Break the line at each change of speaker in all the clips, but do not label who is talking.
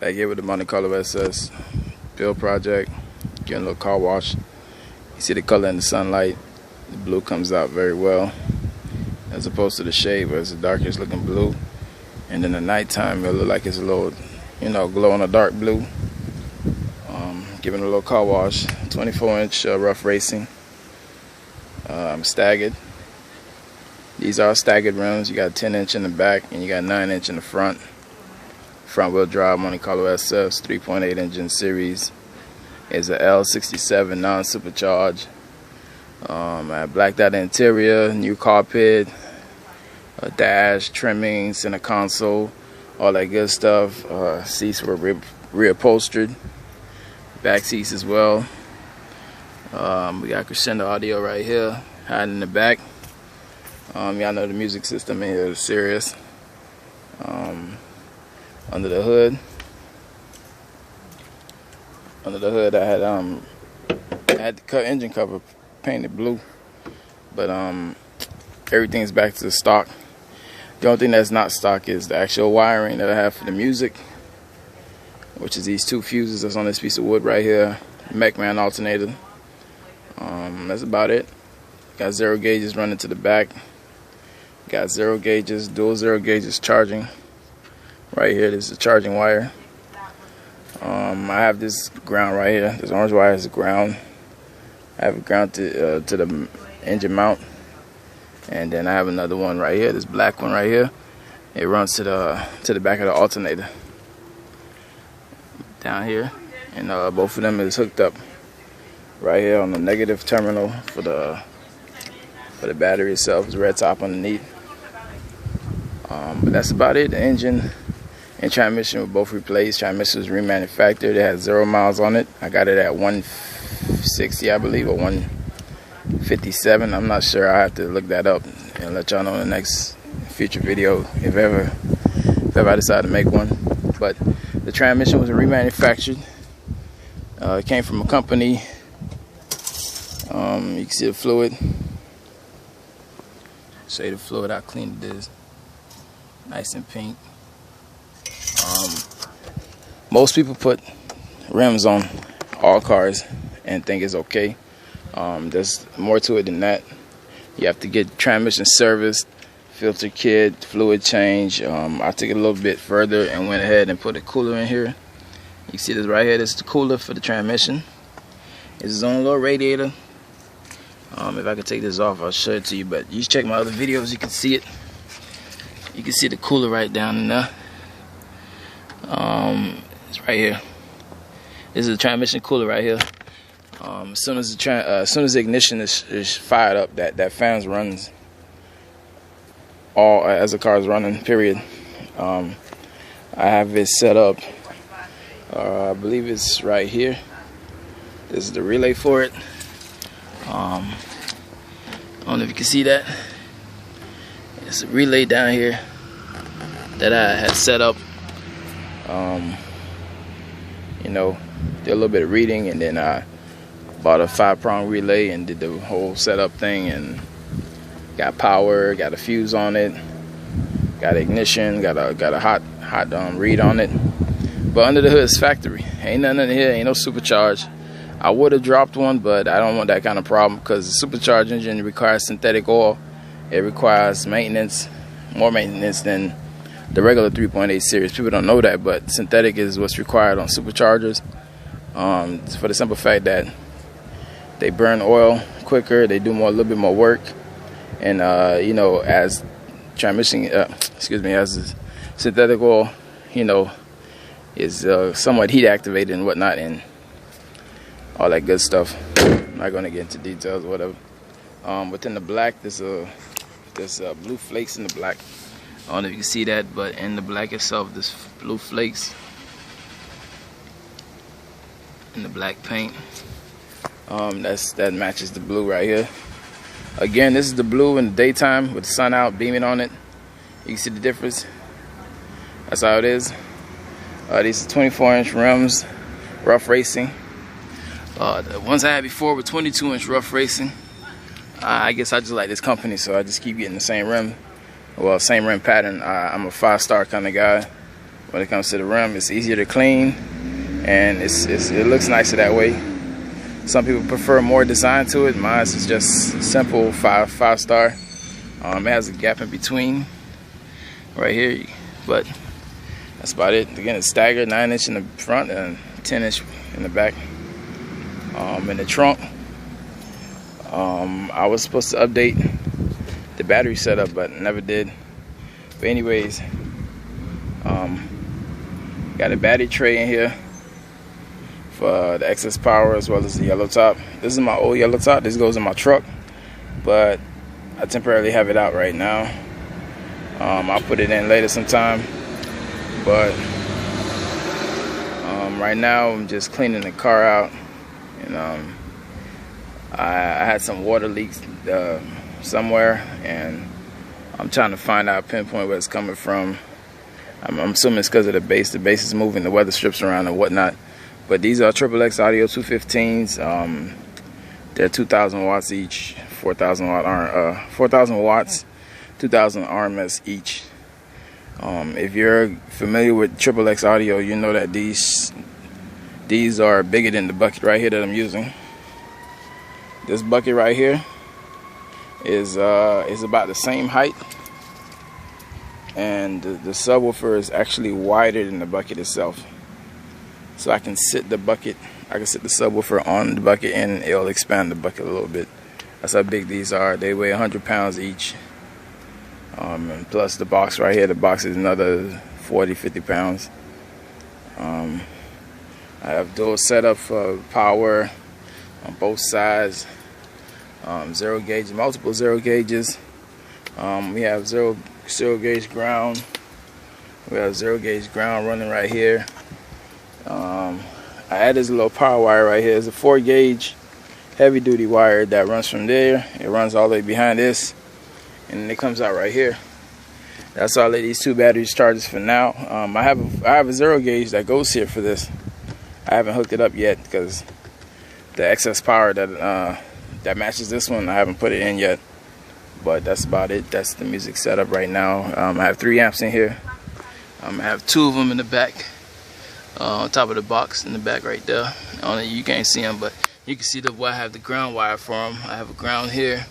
Back here with the Monte Carlo SS build project, getting a little car wash. You see the color in the sunlight. The blue comes out very well, as opposed to the shade where it's the darkest looking blue. And in the nighttime, it'll look like it's a little, glow in the dark blue. Giving it a little car wash. 24-inch rough racing. Staggered. These are staggered rims. You got 10-inch in the back and you got 9-inch in the front. Front wheel drive Monte Carlo SS 3.8 engine series. Is a L67 non-supercharged. I blacked out the interior, new carpet, a dash, trimming, center console, all that good stuff. Seats were reupholstered. Back seats as well. We got crescendo audio right here, hiding in the back. Y'all know the music system in here is serious. Under the hood, I had the cut engine cover painted blue, but everything's back to the stock. The only thing that's not stock is the actual wiring that I have for the music, which is these two fuses that's on this piece of wood right here. Mechman alternator. That's about it. Got 0 gauges running to the back. Got 0 gauges, dual 0 gauges charging. Right here, this is the charging wire. I have this ground right here. This orange wire is the ground. I have it ground to the engine mount, and then I have another one right here. This black one right here. It runs to the back of the alternator down here, and both of them is hooked up right here on the negative terminal for the battery itself. It's red top underneath. But that's about it. The engine and transmission were both replaced. Transmission was remanufactured. It had 0 miles on it. I got it at 160, I believe, or 157. I'm not sure. I have to look that up and let y'all know in the next future video if ever I decide to make one. But the transmission was remanufactured. It came from a company. You can see the fluid. Show you the fluid, how clean it is. Nice and pink. Most people put rims on all cars and think it's okay. There's more to it than that. You have to get transmission serviced, filter kit, fluid change. I took it a little bit further and went ahead and put a cooler in here. You see this right here, this is the cooler for the transmission. It's its own little radiator. If I could take this off, I'll show it to you, but you check my other videos, you can see it. You can see the cooler right down in there. It's right here. This is the transmission cooler right here. As soon as the ignition is fired up, that fan runs all as the car is running. Period. I have it set up. I believe it's right here. This is the relay for it. I don't know if you can see that. It's a relay down here that I had set up. Did a little bit of reading, and then I bought a 5-prong relay and did the whole setup thing, and got power, got a fuse on it, got ignition, got a hot read on it. But under the hood is factory. Ain't nothing in here, ain't no supercharge. I would have dropped one, but I don't want that kind of problem because the supercharged engine requires synthetic oil. It requires maintenance, more maintenance than the regular 3.8 series. People don't know that, but synthetic is what's required on superchargers. For the simple fact that they burn oil quicker, they do a little bit more work, and as transmission, as synthetic oil, is somewhat heat activated and whatnot, and all that good stuff. I'm not gonna get into details or whatever. Within the black, there's blue flakes in the black. I don't know if you can see that, but in the black itself, there's blue flakes in the black paint. That matches the blue right here. Again, this is the blue in the daytime with the sun out beaming on it. You can see the difference. That's how it is. These are 24-inch rims, rough racing. The ones I had before were 22-inch rough racing. I guess I just like this company, so I just keep getting the same rim. Well, same rim pattern. I'm a 5-star kind of guy. when it comes to the rim. It's easier to clean, and it looks nicer that way. Some people prefer more design to it. Mine is just simple five star. It has a gap in between right here, but that's about it. Again, it's staggered, 9-inch in the front and 10-inch in the back. In the trunk, I was supposed to update the battery setup, but never did. But anyways, got a battery tray in here for the excess power, as well as the yellow top. This is my old yellow top. This goes in my truck, but I temporarily have it out right now. I'll put it in later sometime, but right now I'm just cleaning the car out. And I had some water leaks somewhere, and I'm trying to find out, pinpoint where it's coming from. I'm assuming it's because of the base. The base is moving the weather strips around and whatnot. But these are XXX Audio 215s. They're 2,000 watts each, 4,000 watts, 2,000 RMS each. If you're familiar with XXX Audio, you know that these are bigger than the bucket right here that I'm using. This bucket right here is about the same height, and the subwoofer is actually wider than the bucket itself. So I can sit the subwoofer on the bucket, and it'll expand the bucket a little bit. That's how big these are. They weigh 100 pounds each. And plus the box right here, the box is another 40-50 pounds. I have dual setup for power on both sides. Zero gauge, multiple zero gauges. We have zero gauge ground. We have zero gauge ground running right here. I added this little power wire right here. It's a 4 gauge heavy duty wire that runs from there. It runs all the way behind this, and then it comes out right here. That's all I let these two batteries charge for now. I have a zero gauge that goes here for this. I haven't hooked it up yet because the excess power that matches this one, I haven't put it in yet. But that's about it. That's the music setup right now. I have 3 amps in here. I have 2 of them in the back, on top of the box in the back right there. Only you can't see them, but you can see I have the ground wire for them. I have a ground here,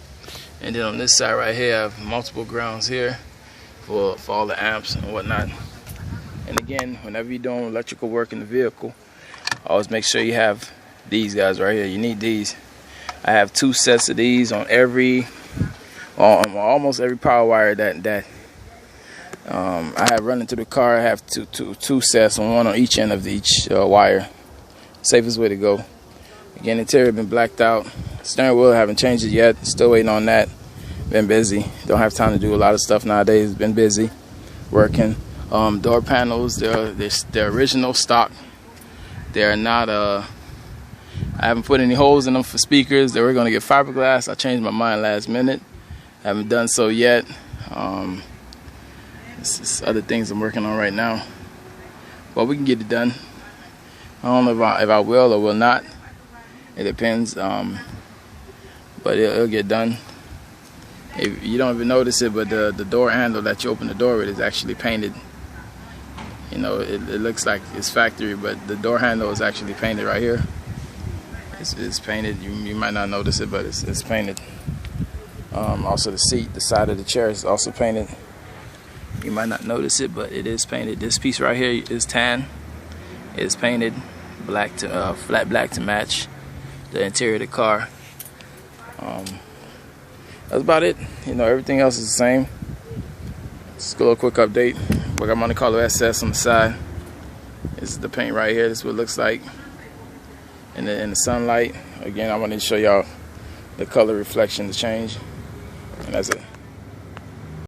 and then on this side right here, I have multiple grounds here for all the amps and whatnot. And again, whenever you're doing electrical work in the vehicle, always make sure you have these guys right here. You need these. I have 2 sets of these on almost every power wire that I have running to the car. I have two sets, and one on each end of each wire. Safest way to go. Again, interior been blacked out. Steering wheel, haven't changed it yet. Still waiting on that. Been busy. Don't have time to do a lot of stuff nowadays. Been busy working. Door panels, they're original stock. They're not I haven't put any holes in them for speakers. They were going to get fiberglass. I changed my mind last minute. I haven't done so yet. It's other things I'm working on right now, but we can get it done. I don't know if I will or will not. It depends, but it'll get done. If you don't even notice it, but the door handle that you open the door with is actually painted. You know, it looks like it's factory, but the door handle is actually painted right here. It's painted. You might not notice it, but it's painted. Also the seat, the side of the chair is also painted. You might not notice it, but it is painted. This piece right here is tan. It's painted black to flat black to match the interior of the car. That's about it. You know, everything else is the same. Just a little quick update. We got Monte Carlo SS on the side. This is the paint right here. This is what it looks like in the sunlight. Again, I wanted to show y'all the color reflection, the change, and that's it.